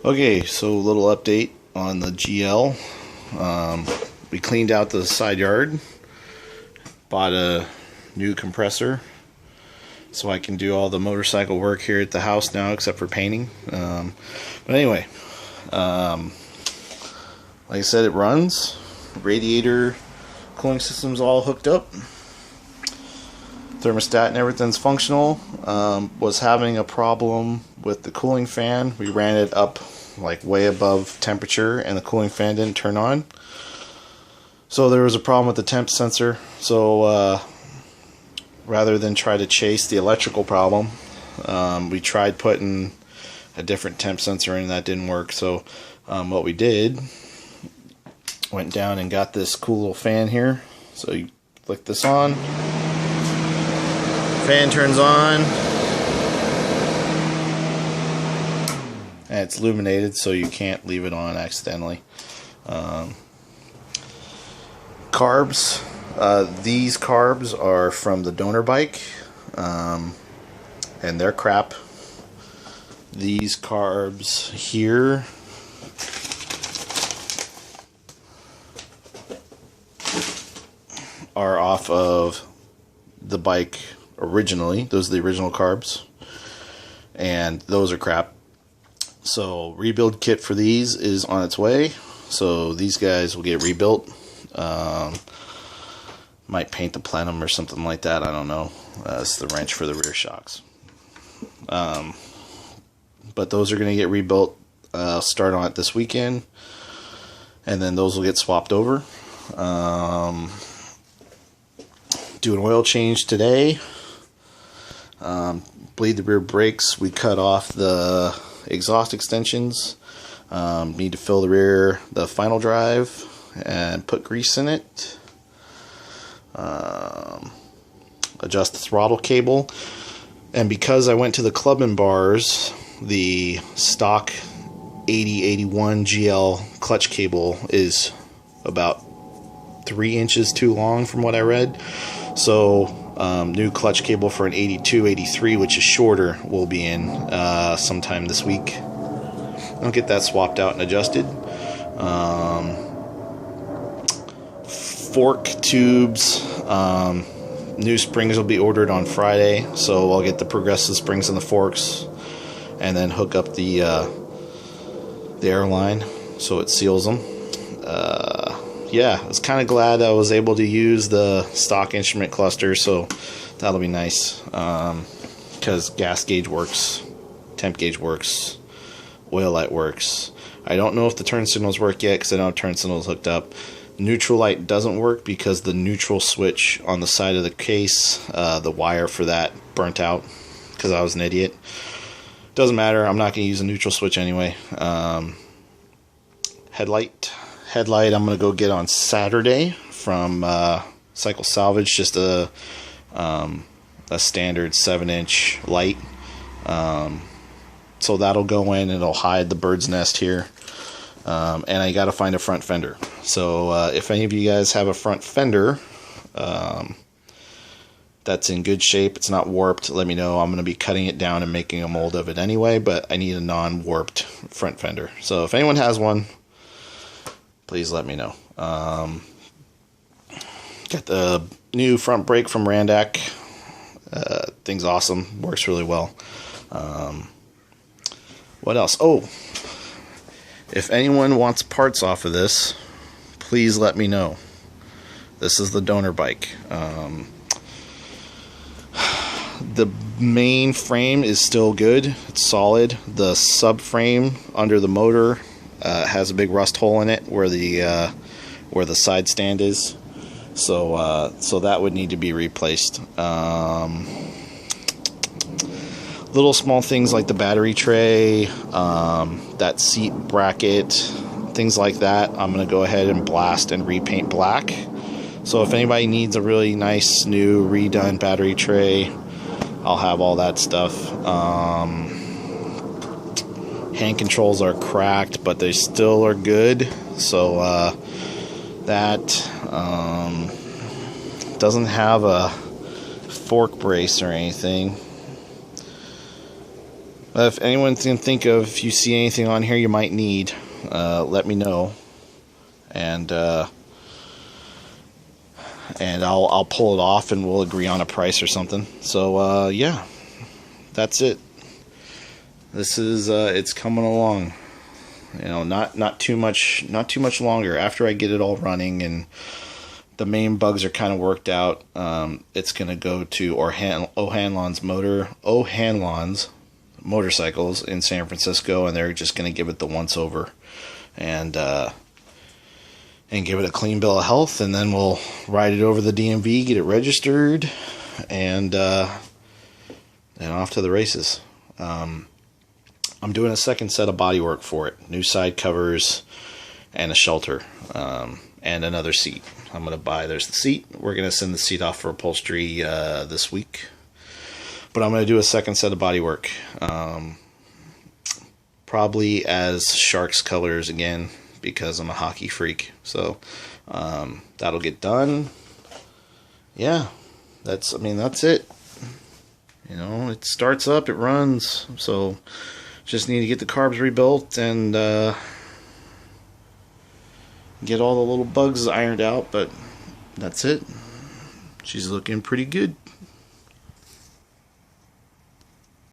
Okay, so a little update on the GL. We cleaned out the side yard, bought a new compressor, so I can do all the motorcycle work here at the house now except for painting. But anyway, like I said, it runs. Radiator cooling system's all hooked up. Thermostat and everything's functional. Was having a problem with the cooling fan. We ran it up like way above temperature and the cooling fan didn't turn on. So there was a problem with the temp sensor. So rather than try to chase the electrical problem, we tried putting a different temp sensor in and that didn't work. So what we did, went down and got this cool little fan here. So you flick this on, fan turns on, and it's illuminated so you can't leave it on accidentally. Carbs, these carbs are from the donor bike, and they're crap. These carbs here are off of the bike originally. Those are the original carbs, and those are crap. So rebuild kit for these is on its way, so these guys will get rebuilt. Might paint the plenum or something like that, I don't know. It's the wrench for the rear shocks. But those are going to get rebuilt. Start on it this weekend, and then those will get swapped over. Do an oil change today. Bleed the rear brakes. We cut off the exhaust extensions. Need to fill the final drive and put grease in it. Adjust the throttle cable. And because I went to the club and bars, the stock 8081 GL clutch cable is about 3 inches too long from what I read. So new clutch cable for an 8283, which is shorter, will be in sometime this week. I'll get that swapped out and adjusted. Fork tubes, new springs will be ordered on Friday, so I'll get the progressive springs and the forks, and then hook up the air line so it seals them. Yeah, I was kind of glad I was able to use the stock instrument cluster, so that'll be nice, because gas gauge works, temp gauge works, oil light works. I don't know if the turn signals work yet because I don't have turn signals hooked up. Neutral light doesn't work because the neutral switch on the side of the case, the wire for that burnt out because I was an idiot. Doesn't matter, I'm not going to use a neutral switch anyway. Headlight I'm going to go get on Saturday from Cycle Salvage, just a standard 7-inch light. So that'll go in and it'll hide the bird's nest here. And I got to find a front fender. So if any of you guys have a front fender that's in good shape, it's not warped, let me know. I'm going to be cutting it down and making a mold of it anyway, but I need a non-warped front fender. So if anyone has one, please let me know. Got the new front brake from Randak. Thing's awesome. Works really well. What else? Oh, if anyone wants parts off of this, please let me know. This is the donor bike. The main frame is still good. It's solid. The subframe under the motor has a big rust hole in it where the side stand is. So that would need to be replaced. Little small things like the battery tray, that seat bracket, things like that, I'm going to go ahead and blast and repaint black. So if anybody needs a really nice new redone battery tray, I'll have all that stuff. Hand controls are cracked, but they still are good. So that doesn't have a fork brace or anything. If anyone can think of, if you see anything on here you might need, let me know, and I'll pull it off and we'll agree on a price or something. So yeah, that's it. This is it's coming along. You know, not too much longer. After I get it all running and the main bugs are kind of worked out, it's gonna go to O'Hanlon's motorcycles in San Francisco, and they're just gonna give it the once over, and give it a clean bill of health, and then we'll ride it over the DMV, get it registered, and off to the races. I'm doing a second set of bodywork for it. New side covers and a shelter, and another seat. I'm going to buy, there's the seat. We're going to send the seat off for upholstery this week. But I'm going to do a second set of bodywork. Probably as Sharks colors again, because I'm a hockey freak. So that'll get done. Yeah, that's it. You know, it starts up, it runs. So just need to get the carbs rebuilt and get all the little bugs ironed out, but that's it. She's looking pretty good.